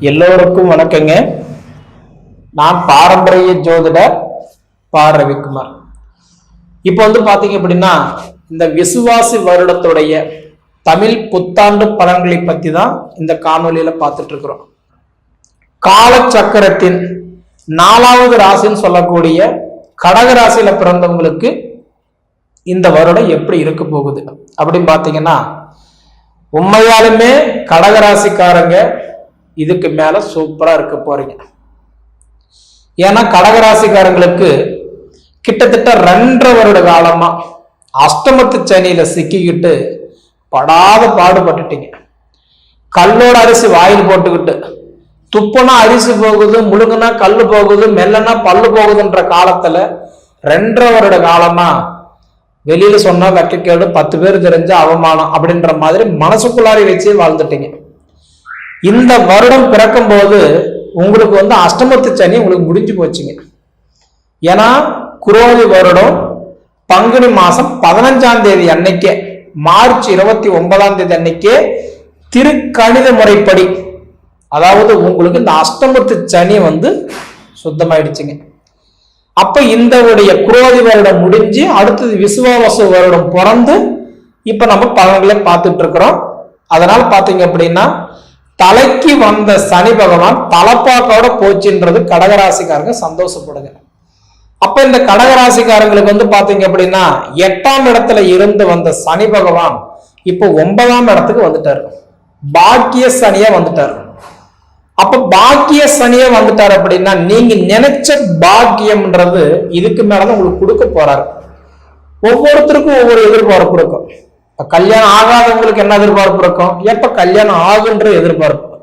எல்லோருக்கும் வணக்கங்க. நான் பாரம்பரிய ஜோதிடர் பா. ரவிக்குமார். இப்போ பாத்தீங்க அப்படின்னா இந்த விசுவாசி வருடத்துடைய தமிழ் புத்தாண்டு பலன்களை பத்தி தான் இந்த காணொலியில பார்த்துட்டு இருக்கிறோம். காலச்சக்கரத்தின் 4வது ராசின்னு சொல்லக்கூடிய கடக ராசியில பிறந்தவங்களுக்கு இந்த வருடம் எப்படி இருக்க போகுது அப்படின்னு பாத்தீங்கன்னா, உண்மையாலுமே கடகராசிக்காரங்க இதுக்கு மேல சூப்பரா இருக்க போறீங்க. ஏன்னா கடகராசிக்காரங்களுக்கு கிட்டத்தட்ட 2.5 வருட காலமா அஷ்டமத்து சனியில சிக்கிக்கிட்டு படாத பாடுபட்டுட்டீங்க. கல்லோட அரிசி வாயில் போட்டுக்கிட்டு துப்புனா அரிசி போகுது, முழுங்குனா கல்லு போகுது, மெல்லனா பல்லு போகுதுன்ற காலத்துல 2.5 வருட காலமா வெளியில சொன்னா வெட்கக்கேடு, 10 பேர் தெரிஞ்ச அவமானம் அப்படின்ற மாதிரி மனசுக்குள்ளாரி வச்சு வாழ்ந்துட்டீங்க. இந்த வருடம் பிறக்கும் போது உங்களுக்கு அஷ்டமத்து சனி உங்களுக்கு முடிஞ்சு போச்சுங்க. ஏன்னா குரோதி வருடம் பங்குனி மாசம் 15ஆம் தேதி அன்னைக்கே, மார்ச் 29ஆம் தேதி அன்னைக்கே திருக்கணித முறைப்படி, அதாவது உங்களுக்கு இந்த அஷ்டமத்து சனி சுத்தமாயிடுச்சுங்க. அப்ப இந்த குரோதி வருடம் முடிஞ்சு அடுத்தது விசுவாவசு வருடம் பிறந்து இப்ப நம்ம பலன்களை பார்த்துட்டு இருக்கிறோம். அதனால பாத்தீங்க அப்படின்னா தலைக்கு வந்த சனி பகவான் தலப்பாக்கோட போச்சுன்றது கடகராசிக்காரங்க சந்தோஷப்படுங்க. அப்ப இந்த கடகராசிக்காரங்களுக்கு பாத்தீங்க அப்படின்னா 8ஆம் இடத்துல இருந்து வந்த சனி பகவான் இப்போ 9ஆம் இடத்துக்கு வந்துட்டாரு. பாக்கிய சனியா வந்துட்டாரு. அப்ப பாக்கிய சனியா வந்துட்டாரு அப்படின்னா நீங்க நினைச்ச பாக்கியம்ன்றது இதுக்கு மேலதான் உங்களுக்கு கொடுக்க போறாரு. ஒவ்வொருத்தருக்கும் ஒவ்வொரு எதிர்பார்ப்பு இருக்கும். கல்யாணம் ஆகாதவங்களுக்கு என்ன எதிர்பார்ப்பு இருக்கும்? எப்ப கல்யாணம் ஆகுன்ற எதிர்பார்ப்பு.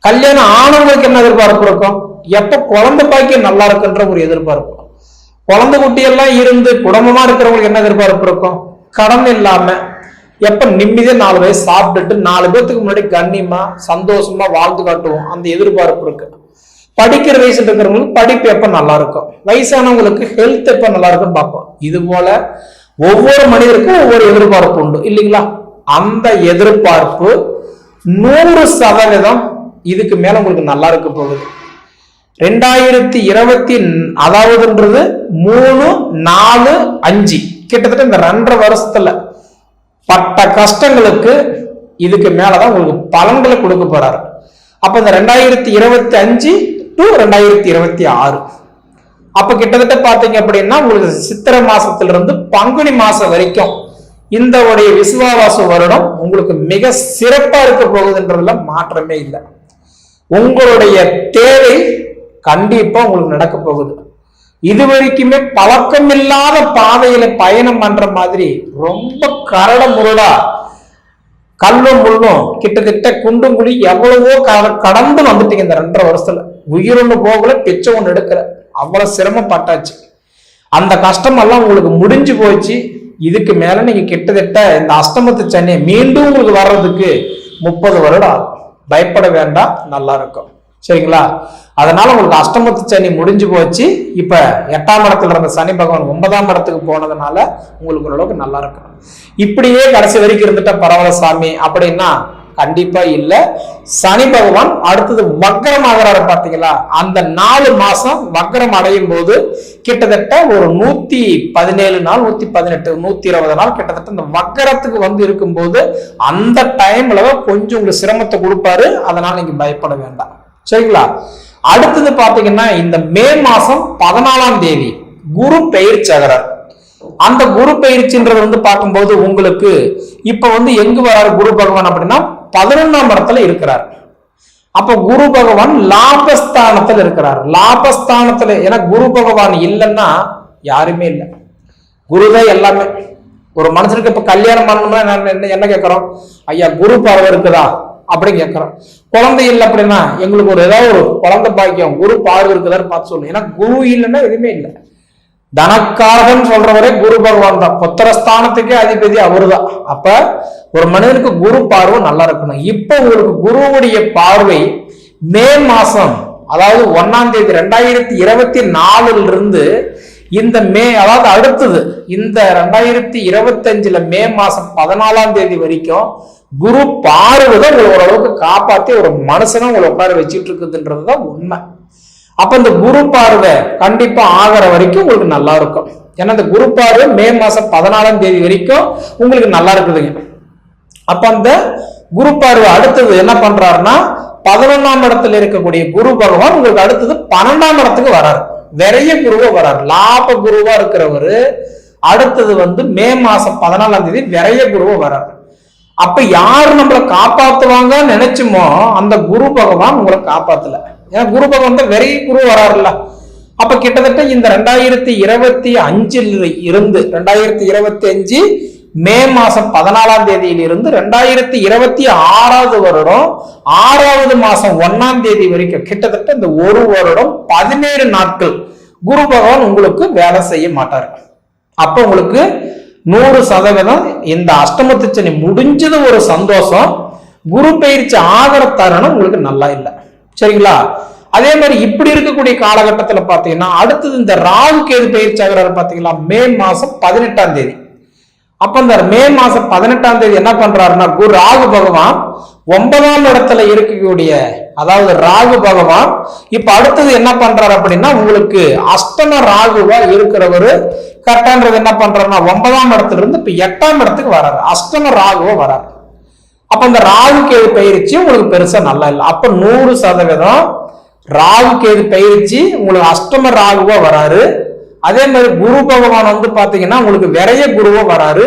கல்யாணம் ஆனவங்களுக்கு என்ன எதிர்பார்ப்பு இருக்கும்? எப்ப குழந்தை பாக்கியம் நல்லா இருக்குன்ற ஒரு எதிர்பார்ப்பு. குழந்தை குட்டியெல்லாம் இருந்து குடும்பமா இருக்கிறவங்களுக்கு என்ன எதிர்பார்ப்பு இருக்கும்? கடன் இல்லாம எப்ப நிம்மதியா 4 வயசு சாப்பிட்டுட்டு 4 பேத்துக்கு முன்னாடி கண்ணியமா சந்தோஷமா வாழ்ந்து காட்டுவோம், அந்த எதிர்பார்ப்பு இருக்கு. படிக்கிற வயசுல இருக்கிறவங்களுக்கு படிப்பு எப்ப நல்லா இருக்கும், வயசானவங்களுக்கு ஹெல்த் எப்ப நல்லா இருக்கும் பார்ப்போம். இது போல ஒவ்வொரு மனிதருக்கும் ஒவ்வொரு எதிர்பார்ப்பு உண்டு இல்லைங்களா? அந்த எதிர்பார்ப்பு 100% இதுக்கு மேல உங்களுக்கு நல்லா இருக்க போகுது. 2020 அதாவதுன்றது 3, 4, 5 கிட்டத்தட்ட இந்த 2.5 வருஷத்துல பட்ட கஷ்டங்களுக்கு இதுக்கு மேலதான் உங்களுக்கு பலன்களை கொடுக்க போறாரு. அப்ப இந்த 2025 to 2026 அப்ப கிட்டத்தட்ட பாத்தீங்க அப்படின்னா உங்களுக்கு சித்திரை மாசத்திலிருந்து பங்குனி மாசம் வரைக்கும் இந்த விசுவாவாச வருடம் உங்களுக்கு மிக சிறப்பா இருக்க போகுதுன்றதுல மாற்றமே இல்லை. உங்களுடைய தேவை கண்டிப்பா உங்களுக்கு நடக்க போகுது. இது வரைக்குமே பழக்கம் இல்லாத பாதையில பயணம் பண்ற மாதிரி ரொம்ப கரட முரடா கல்லும் முள்ளும் கிட்டத்தட்ட குண்டும் குழி எவ்வளவோ கடந்து வந்துட்டீங்க. இந்த 2.5 வருஷத்துல உயிர் ஒண்ணு போகல, பிச்சை ஒண்ணு எடுக்கல, அவ்வளவு சிரமப்பட்டாச்சு. அந்த கஷ்டம் எல்லாம் உங்களுக்கு முடிஞ்சு போச்சு. இதுக்கு மேல நீங்க கிட்டத்தட்ட இந்த அஷ்டமத்து சனி மீண்டும் உங்களுக்கு வர்றதுக்கு 30 வருடம் பயப்பட வேண்டாம், நல்லா இருக்கும். சரிங்களா? அதனால உங்களுக்கு அஷ்டமத்து சனி முடிஞ்சு போச்சு. இப்ப 8ஆம் இடத்துல இருந்த சனி பகவான் 9ஆம் இடத்துக்கு போனதுனால உங்களுக்கு ஓரளவுக்கு நல்லா இருக்கும். இப்படியே கடைசி வரைக்கும் இருந்துட்டா பரவாயில்ல சாமி அப்படின்னா கண்டிப்பா இல்ல. சனி பகவான் அடுத்தது வக்ரம் ஆகிறாரு பாத்தீங்களா? அந்த 4 மாசம் வக்ரம் அடையும் போது கிட்டத்தட்ட ஒரு 117 நாள், 118, 120 நாள் கிட்டத்தட்ட இந்த வக்ரத்துக்கு இருக்கும்போது அந்த டைம்ல கொஞ்சம் உங்களுக்கு சிரமத்தை கொடுப்பாரு. அதனால நீங்க பயப்பட வேண்டாம். சரிங்களா? அடுத்தது பாத்தீங்கன்னா இந்த மே மாசம் 14ஆம் தேதி குரு பெயர்ச்சி ஆகிறார். அந்த குரு பெயர்ச்சின்றது பார்க்கும்போது உங்களுக்கு இப்ப எங்க வராரு குரு பகவான் அப்படின்னா 11ஆம் இடத்துல இருக்கிறார். அப்ப குரு பகவான் லாபஸ்தானத்துல இருக்கிறார். லாபஸ்தானத்துல ஏன்னா குரு பகவான் இல்லைன்னா யாருமே இல்லை, குருதான் எல்லாமே. ஒரு மனுஷனுக்கு இப்ப கல்யாணம் பண்ணணும்னா என்ன கேட்கிறோம்? ஐயா குரு பார்வை இருக்குதா அப்படின்னு கேட்கிறோம். குழந்தை இல்லை அப்படின்னா எங்களுக்கு ஏதாவது ஒரு குழந்தை பாக்கியம் குரு பார்வை இருக்குதான்னு பார்த்து சொல்லணும். ஏன்னா குரு இல்லைன்னா எதுவுமே இல்லை. தனக்காரகன் சொல்றவரே குரு பகவான் தான். புத்திரஸ்தானத்துக்கே அதிபதி அவரு தான். அப்ப ஒரு மனிதனுக்கு குரு பார்வை நல்லா இருக்கணும். இப்ப உங்களுக்கு குருவுடைய பார்வை மே மாசம், அதாவது 1ஆம் தேதி 2024 இருந்து இந்த மே, அதாவது அடுத்தது இந்த 2025 மே மாசம் 14ஆம் தேதி வரைக்கும் குரு பார்வை தான் உங்களை ஓரளவுக்கு காப்பாத்தி ஒரு மனுஷனா உங்களை உட்கார வச்சுட்டு இருக்குதுன்றதுதான் உண்மை. அப்ப இந்த குரு பார்வை கண்டிப்பா ஆகிற வரைக்கும் உங்களுக்கு நல்லா இருக்கும். ஏன்னா இந்த குரு பார்வை மே மாசம் 14ஆம் தேதி வரைக்கும் உங்களுக்கு நல்லா இருக்குதுங்க. அப்ப அந்த குரு பார்வை அடுத்தது என்ன பண்றாருன்னா 11ஆம் இடத்துல இருக்கக்கூடிய குரு பகவான் உங்களுக்கு அடுத்தது 12ஆம் இடத்துக்கு வராரு. நிறைய குருவா வராரு. லாப குருவா இருக்கிறவரு அடுத்தது மே மாசம் 14ஆம் தேதி நிறைய குருவா வராரு. அப்ப யாரு நம்மளை காப்பாத்துவாங்க நினைச்சுமோ அந்த குரு பகவான் உங்களை காப்பாத்தல. ஏன்னா குரு பகவான் தான் வெறிய குரு வராருல்ல. அப்ப கிட்டத்தட்ட இந்த 2025 இருந்து 2025 மே மாசம் 14ஆம் தேதியிலிருந்து 2026 வருடம் 6வது மாசம் 1ஆம் தேதி வரைக்கும் கிட்டத்தட்ட இந்த ஒரு வருடம் 17 நாட்கள் குரு பகவான் உங்களுக்கு வேலை செய்ய மாட்டாரு. அப்ப உங்களுக்கு 100% இந்த அஷ்டமத்து சனி முடிஞ்சது ஒரு சந்தோஷம். குரு பயிற்சி ஆகிற தருணம் உங்களுக்கு நல்லா இல்லை. சரிங்களா? அதே மாதிரி இப்படி இருக்கக்கூடிய காலகட்டத்துல பாத்தீங்கன்னா அடுத்தது இந்த ராகு கேது பயிற்சி ஆகிறாரு பாத்தீங்களா, மே மாசம் 18ஆம் தேதி. அப்ப இந்த மே மாசம் 18ஆம் தேதி என்ன பண்றாருன்னா குரு ராகு பகவான் 9ஆம் இடத்துல இருக்கக்கூடிய, அதாவது ராகு பகவான் இப்ப அடுத்தது என்ன பண்றாரு அப்படின்னா உங்களுக்கு அஷ்டம ராகுவா இருக்கிறவரு கரெக்டான்றது என்ன பண்றாருன்னா 9ஆம் இடத்துல இருந்து இப்ப 8ஆம் இடத்துக்கு வராரு. அஷ்டம ராகுவா வராரு. அப்ப இந்த ராகு கேது பயிற்சி உங்களுக்கு பெருசா நல்லா இல்லை. அப்ப 100% ராகு கேது பயிற்சி உங்களுக்கு அஷ்டம ராகுவா வராரு. அதே மாதிரி குரு பகவான் பாத்தீங்கன்னா உங்களுக்கு விரைய குருவா வராரு.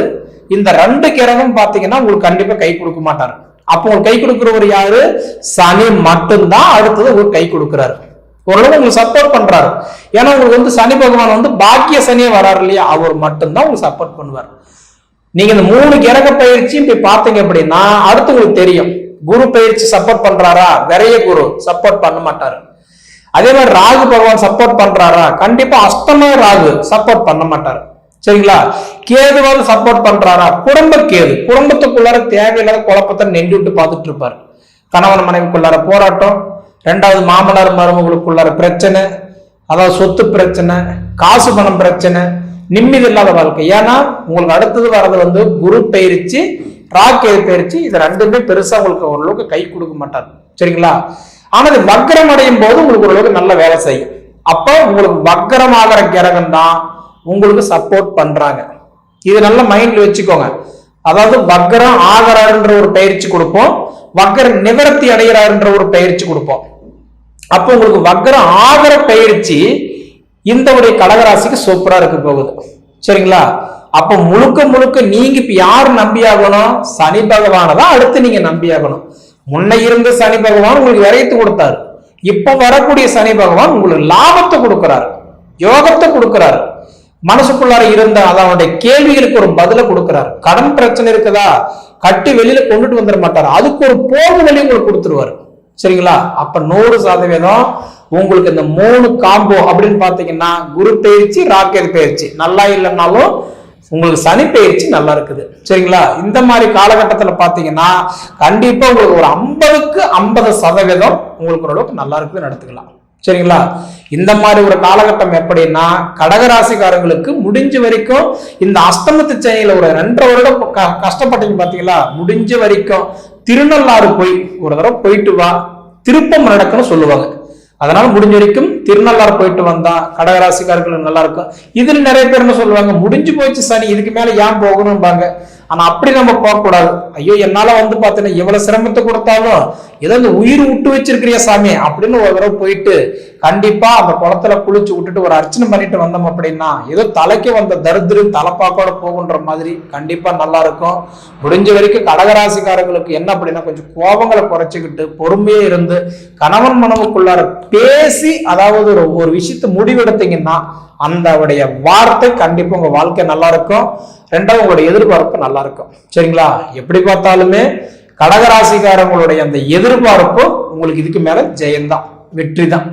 இந்த 2 கிரகம் பாத்தீங்கன்னா உங்களுக்கு கண்டிப்பா கை கொடுக்க மாட்டாரு. அப்போ உங்களுக்கு கை கொடுக்கிறவர் யாரு? சனி மட்டும்தான் அடுத்தது உங்களுக்கு கை கொடுக்கிறாரு. ஓரளவு உங்களுக்கு சப்போர்ட் பண்றாரு. ஏன்னா உங்களுக்கு சனி பகவான் பாக்கிய சனியே வராரு இல்லையா, அவர் மட்டும்தான் உங்களுக்கு சப்போர்ட் பண்ணுவார். நீங்க இந்த 3 கிரக பயிற்சியும் போய் பார்த்தீங்க அப்படின்னா அடுத்து உங்களுக்கு தெரியும் குரு பயிற்சி சப்போர்ட் பண்றாரா, விரைய குரு சப்போர்ட் பண்ண மாட்டாரு. அதே மாதிரி ராகு பகவான் சப்போர்ட் பண்றாரா, கண்டிப்பா அஷ்டம ராகு சப்போர்ட் பண்ண மாட்டாரு. சரிங்களா? கேதுவால் சப்போர்ட் பண்றாரா, குடும்ப கேது குடும்பத்துக்குள்ளார தேவையில்லாத குழப்பத்தை நெஞ்சு விட்டு பார்த்துட்டு இருப்பாரு. கணவன் மனைவிக்குள்ளார போராட்டம், 2வது மாமனார் மருமகளுக்குள்ளார பிரச்சனை, அதாவது சொத்து பிரச்சனை, காசு பணம் பிரச்சனை, நிம்மதி இல்லாத வாழ்க்கை. ஏன்னா உங்களுக்கு அடுத்தது வர்றது குரு பயிற்சி ராகு பயிற்சி. இது 2மே பெருசா உங்களுக்கு ஓரளவுக்கு கை கொடுக்க மாட்டார். சரிங்களா? ஆனா இது வக்கரம் அடையும் போது உங்களுக்கு ஓரளவுக்கு நல்ல வேலை செய்யும். அப்ப உங்களுக்கு வக்கரம் ஆகிற கிரகம் தான் உங்களுக்கு சப்போர்ட் பண்றாங்க. இது நல்ல மைண்ட்ல வச்சுக்கோங்க. அதாவது வக்கரம் ஆகிறாருன்ற ஒரு பயிற்சி கொடுப்போம், வக்கர நிவர்த்தி அடைகிறாருன்ற ஒரு பயிற்சி கொடுப்போம். அப்போ உங்களுக்கு வக்கரம் ஆகிற பயிற்சி இந்த உடைய கடகராசிக்கு சூப்பரா இருக்க போகுது. சரிங்களா? அப்ப முழுக்க முழுக்க நீங்க இப்ப யாரு நம்பி ஆகணும்? சனி பகவானை தான் அடுத்து நீங்க நம்பி ஆகணும். முன்ன இருந்த சனி பகவான் உங்களுக்கு விரைத்து கொடுத்தாரு. இப்ப வரக்கூடிய சனி பகவான் உங்களுக்கு லாபத்தை கொடுக்கிறாரு, யோகத்தை கொடுக்கிறாரு. மனசுக்குள்ளார இருந்த அதனுடைய கேள்விகளுக்கு ஒரு பதில கொடுக்கிறாரு. கடன் பிரச்சனை இருக்குதா, கட்டி வெளியில கொண்டுட்டு வந்துட மாட்டாரு, அதுக்கு ஒரு போகு வழி உங்களுக்கு கொடுத்துருவாரு. சரிங்களா? அப்ப 100% உங்களுக்கு இந்த 3 காம்போ அப்படின்னு பாத்தீங்கன்னா குரு பயிற்சி ராகு பயிற்சி நல்லா இல்லைன்னாலும் உங்களுக்கு சனி பயிற்சி நல்லா இருக்குது. சரிங்களா? இந்த மாதிரி காலகட்டத்துல பாத்தீங்கன்னா கண்டிப்பா உங்களுக்கு ஒரு 50க்கு 50% உங்களுக்கு ஓரளவுக்கு நல்லா இருக்குது நடத்துக்கலாம். சரிங்களா? இந்த மாதிரி ஒரு காலகட்டம் எப்படின்னா கடகராசிக்காரங்களுக்கு முடிஞ்ச வரைக்கும் இந்த அஷ்டமத்து சனியில ஒரு 2.5 வருடம் கஷ்டப்பட்டீங்க பாத்தீங்களா, முடிஞ்ச வரைக்கும் திருநள்ளாறு போய் ஒரு தடவை போயிட்டு வா, திருப்பம் நடக்குன்னு சொல்லுவாங்க. அதனால முடிஞ்ச வரைக்கும் திருநள்ளாறு போயிட்டு வந்தா கடகராசிக்காரர்கள் நல்லா இருக்கும். இதுல நிறைய பேர் என்ன சொல்லுவாங்க, முடிஞ்சு போச்சு சனி, இதுக்கு மேல ஏன் போகணும்பாங்க. ஆனா அப்படி நம்ம போகக்கூடாது. ஐயோ என்னால பாத்தீங்கன்னா எவ்வளவு சிரமத்தை கொடுத்தாலும் ஏதோ இந்த உயிர் விட்டு வச்சிருக்கிறிய சாமி அப்படின்னு ஒரு தடவை போயிட்டு கண்டிப்பா அந்த குளத்துல குளிச்சு விட்டுட்டு ஒரு அர்ச்சனை பண்ணிட்டு வந்தோம் அப்படின்னா ஏதோ தலைக்கு வந்த தரித்திரம் தலைப்பாக்கோட போகுன்ற மாதிரி கண்டிப்பா நல்லா இருக்கும். முடிஞ்ச வரைக்கும் கடகராசிக்காரங்களுக்கு என்ன அப்படின்னா கொஞ்சம் கோபங்களை குறைச்சிக்கிட்டு பொறுமையே இருந்து கணவன் மனைவிக்குள்ளார பேசி அதாவது ஒரு விஷயத்தை முடிவெடுத்தீங்கன்னா அந்த வார்த்தை கண்டிப்பா உங்க வாழ்க்கை நல்லா இருக்கும். 2வது உங்களுடைய எதிர்பார்ப்பு நல்லா இருக்கும். சரிங்களா? எப்படி பார்த்தாலுமே கடகராசிக்காரங்களுடைய அந்த எதிர்பார்ப்பு உங்களுக்கு இதுக்கு மேல ஜெயம்தான், வெற்றி தான்.